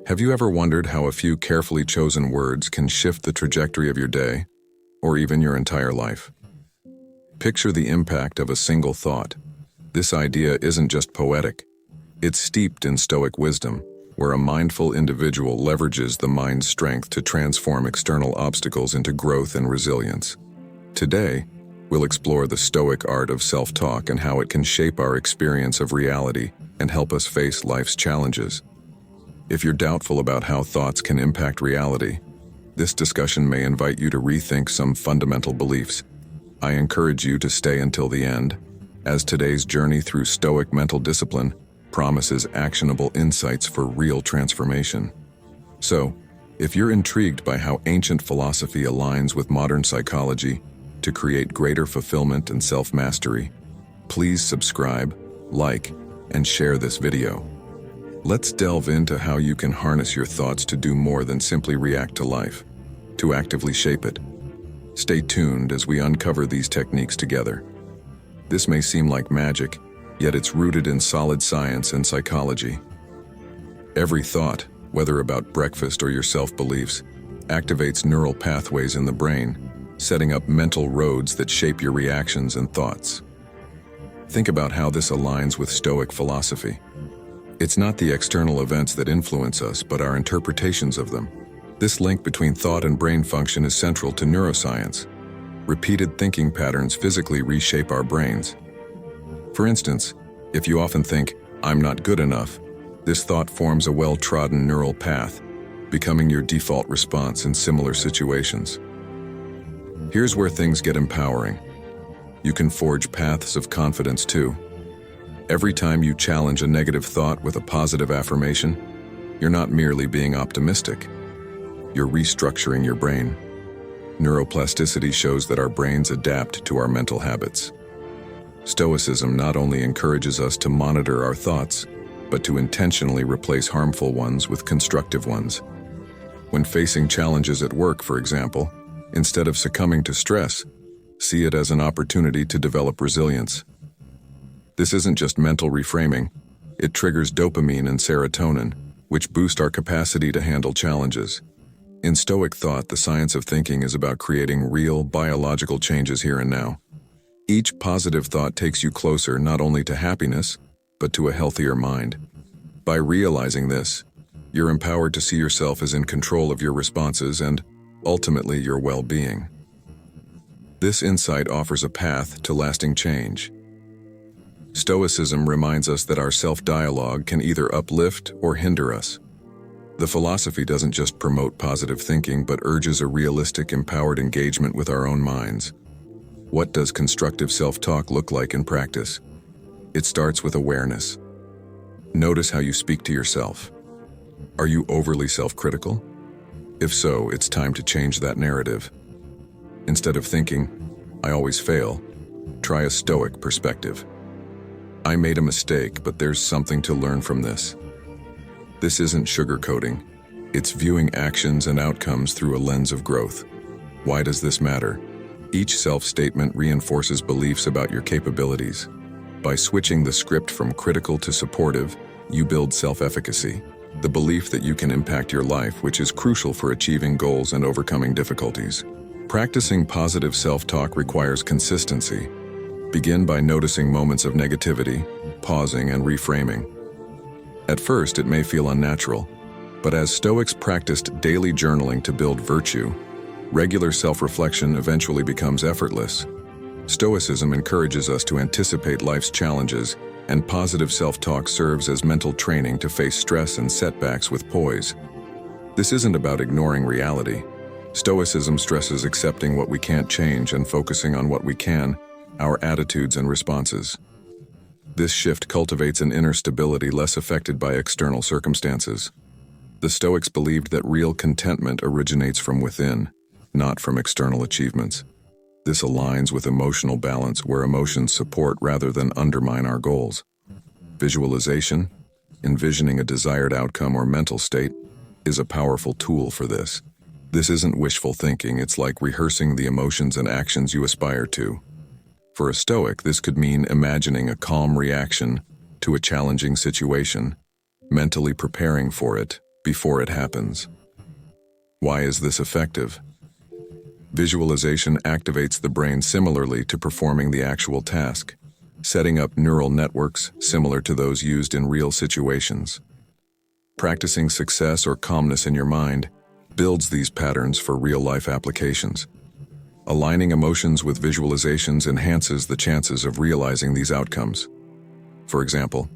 Have you ever wondered how a few carefully chosen words can shift the trajectory of your day, or even your entire life? Picture the impact of a single thought. This idea isn't just poetic. It's steeped in Stoic wisdom, where a mindful individual leverages the mind's strength to transform external obstacles into growth and resilience. Today, we'll explore the Stoic art of self-talk and how it can shape our experience of reality and help us face life's challenges. If you're doubtful about how thoughts can impact reality, this discussion may invite you to rethink some fundamental beliefs. I encourage you to stay until the end, as today's journey through Stoic mental discipline promises actionable insights for real transformation. So, if you're intrigued by how ancient philosophy aligns with modern psychology to create greater fulfillment and self-mastery, please subscribe, like, and share this video. Let's delve into how you can harness your thoughts to do more than simply react to life, to actively shape it. Stay tuned as we uncover these techniques together. This may seem like magic, yet it's rooted in solid science and psychology. Every thought, whether about breakfast or your self-beliefs, activates neural pathways in the brain, setting up mental roads that shape your reactions and thoughts. Think about how this aligns with Stoic philosophy. It's not the external events that influence us, but our interpretations of them. This link between thought and brain function is central to neuroscience. Repeated thinking patterns physically reshape our brains. For instance, if you often think, "I'm not good enough," this thought forms a well-trodden neural path, becoming your default response in similar situations. Here's where things get empowering. You can forge paths of confidence too. Every time you challenge a negative thought with a positive affirmation, you're not merely being optimistic. You're restructuring your brain. Neuroplasticity shows that our brains adapt to our mental habits. Stoicism not only encourages us to monitor our thoughts, but to intentionally replace harmful ones with constructive ones. When facing challenges at work, for example, instead of succumbing to stress, see it as an opportunity to develop resilience. This isn't just mental reframing, it triggers dopamine and serotonin, which boost our capacity to handle challenges. In Stoic thought, the science of thinking is about creating real, biological changes here and now. Each positive thought takes you closer not only to happiness, but to a healthier mind. By realizing this, you're empowered to see yourself as in control of your responses and, ultimately, your well-being. This insight offers a path to lasting change. Stoicism reminds us that our self-dialogue can either uplift or hinder us. The philosophy doesn't just promote positive thinking, but urges a realistic, empowered engagement with our own minds. What does constructive self-talk look like in practice? It starts with awareness. Notice how you speak to yourself. Are you overly self-critical? If so, it's time to change that narrative. Instead of thinking, "I always fail," try a Stoic perspective. "I made a mistake, but there's something to learn from this." This isn't sugarcoating. It's viewing actions and outcomes through a lens of growth. Why does this matter? Each self-statement reinforces beliefs about your capabilities. By switching the script from critical to supportive, you build self-efficacy, the belief that you can impact your life, which is crucial for achieving goals and overcoming difficulties. Practicing positive self-talk requires consistency. Begin by noticing moments of negativity, pausing and reframing. At first, it may feel unnatural, but as Stoics practiced daily journaling to build virtue, regular self-reflection eventually becomes effortless. Stoicism encourages us to anticipate life's challenges, and positive self-talk serves as mental training to face stress and setbacks with poise. This isn't about ignoring reality. Stoicism stresses accepting what we can't change and focusing on what we can, our attitudes and responses. This shift cultivates an inner stability less affected by external circumstances. The Stoics believed that real contentment originates from within, not from external achievements. This aligns with emotional balance, where emotions support rather than undermine our goals. Visualization, envisioning a desired outcome or mental state, is a powerful tool for this. This isn't wishful thinking, it's like rehearsing the emotions and actions you aspire to. For a Stoic, this could mean imagining a calm reaction to a challenging situation, mentally preparing for it before it happens. Why is this effective? Visualization activates the brain similarly to performing the actual task, setting up neural networks similar to those used in real situations. Practicing success or calmness in your mind builds these patterns for real-life applications. Aligning emotions with visualizations enhances the chances of realizing these outcomes. For example,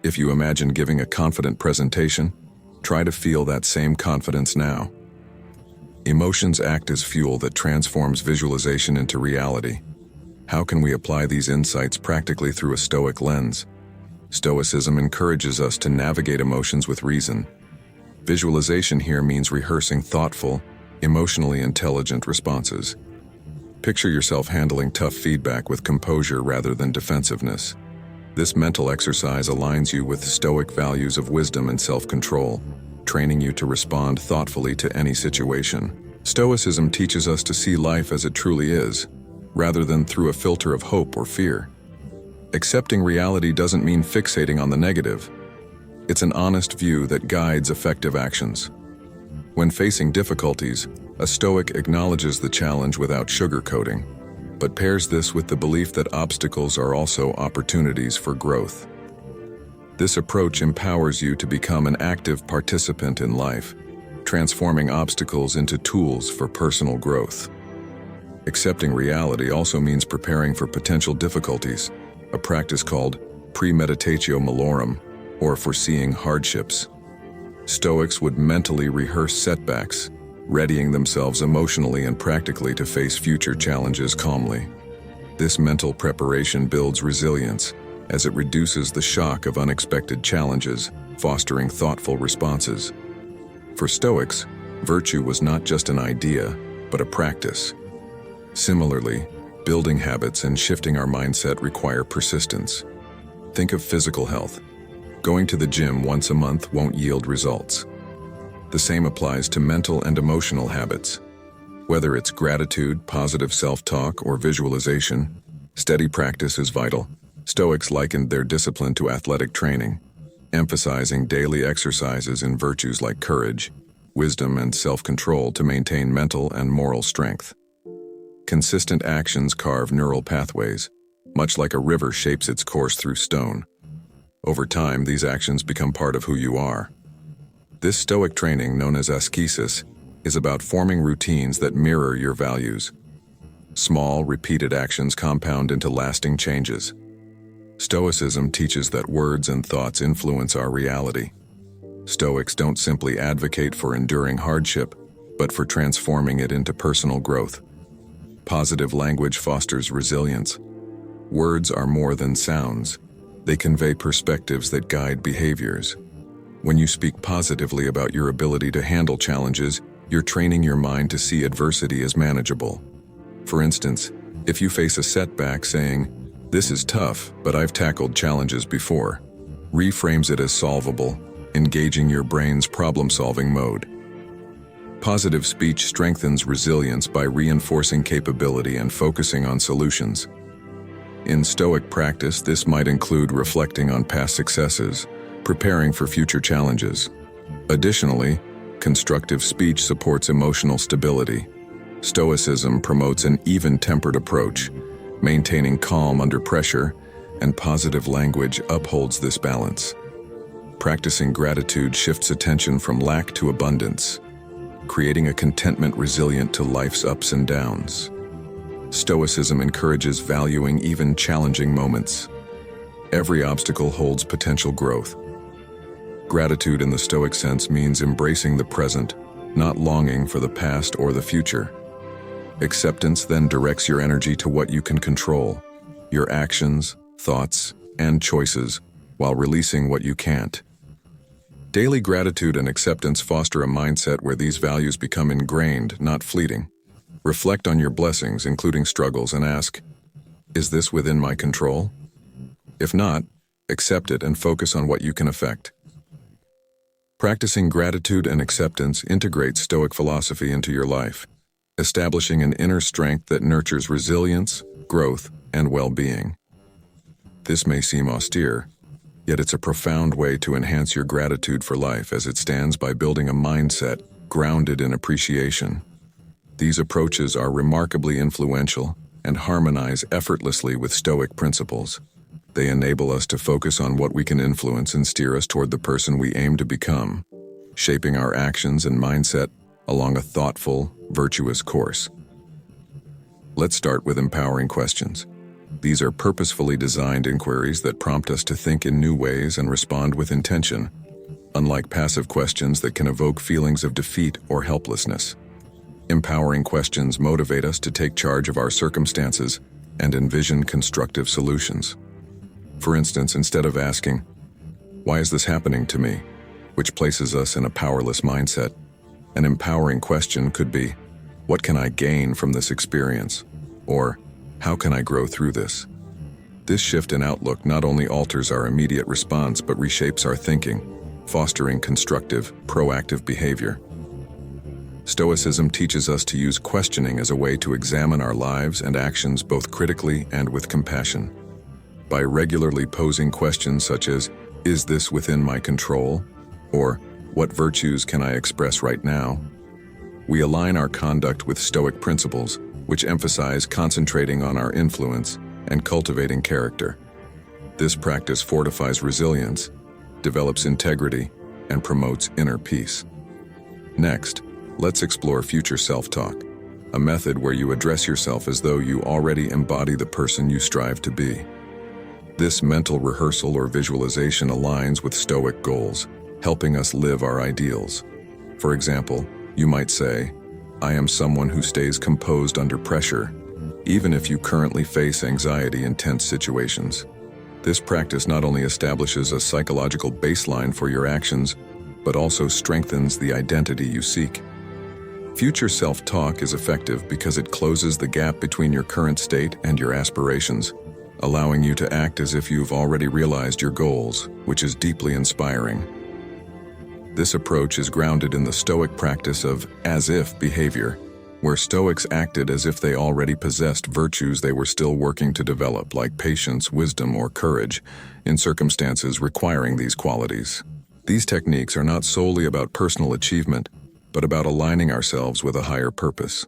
if you imagine giving a confident presentation, try to feel that same confidence now. Emotions act as fuel that transforms visualization into reality. How can we apply these insights practically through a Stoic lens? Stoicism encourages us to navigate emotions with reason. Visualization here means rehearsing thoughtful, emotionally intelligent responses. Picture yourself handling tough feedback with composure rather than defensiveness. This mental exercise aligns you with Stoic values of wisdom and self-control, training you to respond thoughtfully to any situation. Stoicism teaches us to see life as it truly is, rather than through a filter of hope or fear. Accepting reality doesn't mean fixating on the negative. It's an honest view that guides effective actions. When facing difficulties, a Stoic acknowledges the challenge without sugarcoating, but pairs this with the belief that obstacles are also opportunities for growth. This approach empowers you to become an active participant in life, transforming obstacles into tools for personal growth. Accepting reality also means preparing for potential difficulties, a practice called premeditatio malorum, or foreseeing hardships. Stoics would mentally rehearse setbacks, readying themselves emotionally and practically to face future challenges calmly. This mental preparation builds resilience, as it reduces the shock of unexpected challenges, fostering thoughtful responses. For Stoics, virtue was not just an idea, but a practice. Similarly, building habits and shifting our mindset require persistence. Think of physical health. Going to the gym once a month won't yield results. The same applies to mental and emotional habits. Whether it's gratitude, positive self-talk, or visualization, steady practice is vital. Stoics likened their discipline to athletic training, emphasizing daily exercises in virtues like courage, wisdom, and self-control to maintain mental and moral strength. Consistent actions carve neural pathways, much like a river shapes its course through stone. Over time, these actions become part of who you are. This Stoic training, known as ascesis, is about forming routines that mirror your values. Small, repeated actions compound into lasting changes. Stoicism teaches that words and thoughts influence our reality. Stoics don't simply advocate for enduring hardship, but for transforming it into personal growth. Positive language fosters resilience. Words are more than sounds. They convey perspectives that guide behaviors. When you speak positively about your ability to handle challenges, you're training your mind to see adversity as manageable. For instance, if you face a setback saying, "This is tough, but I've tackled challenges before," reframes it as solvable, engaging your brain's problem-solving mode. Positive speech strengthens resilience by reinforcing capability and focusing on solutions. In Stoic practice, this might include reflecting on past successes, preparing for future challenges. Additionally, constructive speech supports emotional stability. Stoicism promotes an even-tempered approach, maintaining calm under pressure, and positive language upholds this balance. Practicing gratitude shifts attention from lack to abundance, creating a contentment resilient to life's ups and downs. Stoicism encourages valuing even challenging moments. Every obstacle holds potential growth. Gratitude in the Stoic sense means embracing the present, not longing for the past or the future. Acceptance then directs your energy to what you can control, your actions, thoughts, and choices, while releasing what you can't. Daily gratitude and acceptance foster a mindset where these values become ingrained, not fleeting. Reflect on your blessings, including struggles, and ask, "Is this within my control?" If not, accept it and focus on what you can affect. Practicing gratitude and acceptance integrates Stoic philosophy into your life, establishing an inner strength that nurtures resilience, growth, and well-being. This may seem austere, Yet it's a profound way to enhance your gratitude for life, as it stands by building a mindset grounded in appreciation. These approaches are remarkably influential and harmonize effortlessly with Stoic principles. They enable us to focus on what we can influence and steer us toward the person we aim to become, shaping our actions and mindset along a thoughtful, virtuous course. Let's start with empowering questions. These are purposefully designed inquiries that prompt us to think in new ways and respond with intention, unlike passive questions that can evoke feelings of defeat or helplessness. Empowering questions motivate us to take charge of our circumstances and envision constructive solutions. For instance, instead of asking, "Why is this happening to me?" which places us in a powerless mindset, an empowering question could be, "What can I gain from this experience?" or "How can I grow through this?" This shift in outlook not only alters our immediate response but reshapes our thinking, fostering constructive, proactive behavior. Stoicism teaches us to use questioning as a way to examine our lives and actions both critically and with compassion. By regularly posing questions such as, "Is this within my control?" or "What virtues can I express right now?" we align our conduct with Stoic principles, which emphasize concentrating on our influence and cultivating character. This practice fortifies resilience, develops integrity, and promotes inner peace. Next, let's explore future self-talk, a method where you address yourself as though you already embody the person you strive to be. This mental rehearsal or visualization aligns with Stoic goals, helping us live our ideals. For example, you might say, "I am someone who stays composed under pressure, even if you currently face anxiety in tense situations." This practice not only establishes a psychological baseline for your actions, but also strengthens the identity you seek. Future self-talk is effective because it closes the gap between your current state and your aspirations, allowing you to act as if you've already realized your goals, which is deeply inspiring. This approach is grounded in the Stoic practice of as-if behavior, where Stoics acted as if they already possessed virtues they were still working to develop, like patience, wisdom, or courage, in circumstances requiring these qualities. These techniques are not solely about personal achievement, but about aligning ourselves with a higher purpose.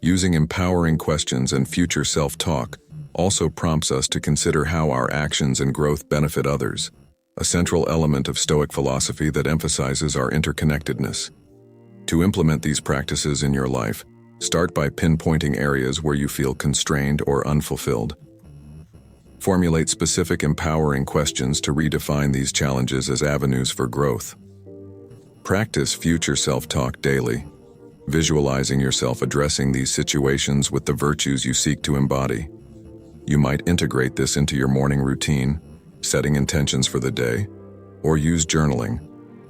Using empowering questions and future self-talk also prompts us to consider how our actions and growth benefit others, a central element of Stoic philosophy that emphasizes our interconnectedness. To implement these practices in your life, start by pinpointing areas where you feel constrained or unfulfilled. Formulate specific empowering questions to redefine these challenges as avenues for growth. Practice future self-talk daily, visualizing yourself addressing these situations with the virtues you seek to embody. You might integrate this into your morning routine, setting intentions for the day, or use journaling,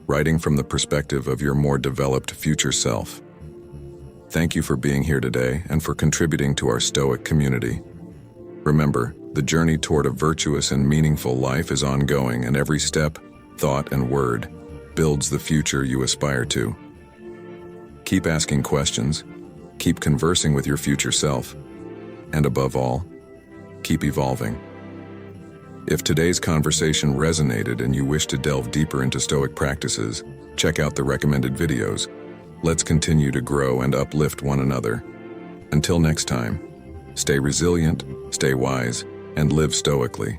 writing from the perspective of your more developed future self. Thank you for being here today and for contributing to our Stoic community. Remember, the journey toward a virtuous and meaningful life is ongoing, and every step, thought, and word builds the future you aspire to. Keep asking questions, keep conversing with your future self, and above all, keep evolving. If today's conversation resonated and you wish to delve deeper into Stoic practices, check out the recommended videos. Let's continue to grow and uplift one another. Until next time, stay resilient, stay wise, and live stoically.